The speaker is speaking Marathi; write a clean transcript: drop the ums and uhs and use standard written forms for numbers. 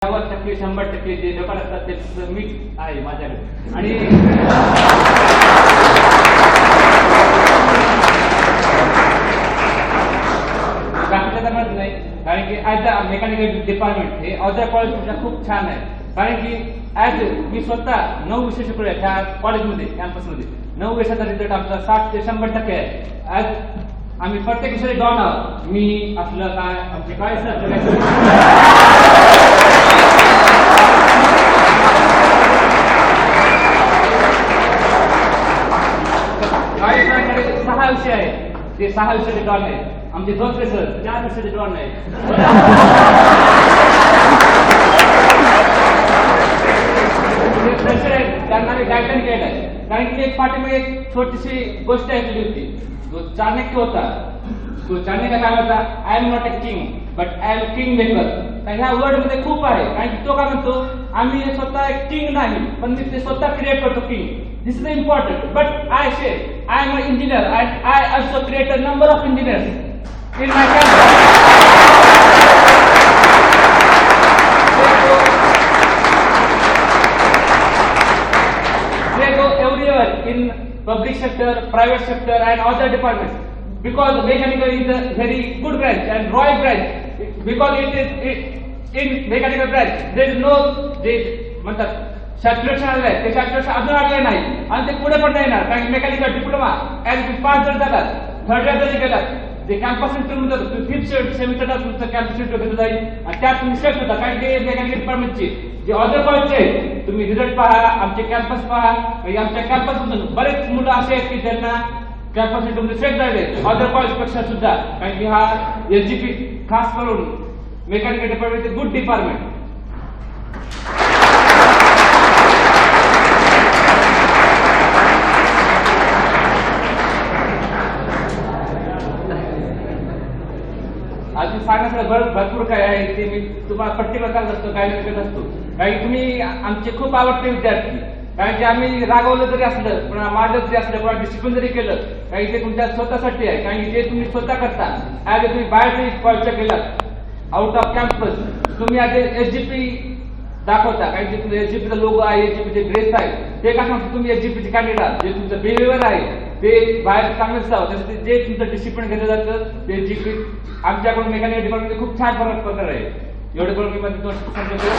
90% 100% जे लोक असतात ते मीच आहे माझ्याकडे. आणि बाकीच्या तर म्हणत नाही, कारण की ऍज अ मेकॅनिकल डिपार्टमेंट हे अदर कॉलेजपेक्षा खूप छान आहे. कारण की ऍज मी स्वतः 9 विषय शिकलोय त्या कॉलेजमध्ये, कॅम्पसमध्ये. 9 विषयाचा रिझल्ट आमचा 60 ते 100% आहे. ऍज आम्ही प्रत्येक विषयाला डॉन आहोत. मी असलं काय आमचे काय सर काही सरांकडे 6 विषय आहेत, ते 6 विषयाचे डॉन आहेत. आमचे धोत्रे सर 4 विषयाचे डॉन आहेत. त्यांना मी गायडलाईन केलंय. कारण की एक पाठीमागे एक छोटीशी गोष्ट ऐकली होती. जो चाणक्य होता, तो चाणक्य काय होता, I am not a king but I am king maker. तर ह्या वर्ड मध्ये खूप आहे. कारण की तो काय म्हणतो, आम्ही स्वतः एक किंग नाही, पण मी ते स्वतः क्रिएट करतो king. This is important. But I say I am a engineer and I also create a number of engineers in my in public sector, private sector and other departments, because mechanical is a very good branch and royal branch, because it is in mechanical branch there is no जे म्हणतात सॅच्युरेशन आलंय, ते सॅच्युरेशन अजून आलेलं नाही आणि ते पुढे पण नाही येणार. कारण मेकॅनिकल डिप्लोमा ऍज 5 जर झालात, 3rd इयर जरी गेलात, जे कॅम्पस इंटरव्ह्यू म्हणतात, 5th सेमिस्टरला तुमचं कॅम्पस इंटरव्ह्यू घेतलं जाईल आणि त्यात तुम्ही सिलेक्ट होता. कारण की मेकॅनिकल डिपार्टमेंटची जे अदर कॉलेजचे आहेत, तुम्ही रिझल्ट पहा, आमचे कॅम्पस पहा. आमच्या कॅम्पसमधून बरेच मुलं असे आहेत की ज्यांना कॅम्पस इंटरव्ह्यू सिलेक्ट झाले अदर कॉलेजपेक्षा सुद्धा. कारण की हा एसजीपी खास करून मेकॅनिकल डिपार्टमेंट गुड डिपार्टमेंट. अजून सांगण्यासाठी भरपूर काय आहे ते मी तुम्हाला पर्टिक्युलर सांगत असतो, काय करत असतो. कारण तुम्ही आमचे खूप आवडते विद्यार्थी. कारण की आम्ही रागवलं जरी असलं, पण मारलं जरी असलं, किंवा डिसिप्लिन जरी केलं, काही ते तुमच्या स्वतःसाठी आहे. कारण की जे तुम्ही स्वतः करता, ऍज तुम्ही बाहेर जरी कॉलेजच्या गेलात आउट ऑफ कॅम्पस, तुम्ही आज एसजीपी दाखवता. कारण की तुमचं एसजीपीचा लोगो आहे, एसजीपीचे ड्रेस आहे, ते का सांगतो तुम्ही एसजीपीचे कॅन्डिडेट. जे तुमचं बिहेवियर आहे ते बाहेर चांगलं जावं, त्यासाठी जे तुमचं डिसिप्लिन घेतलं जातं ते एसजीपी आमच्याकडून मेकॅनिकल डिपार्टमेंट खूप छान प्रकारे आहे. एवढे करून मी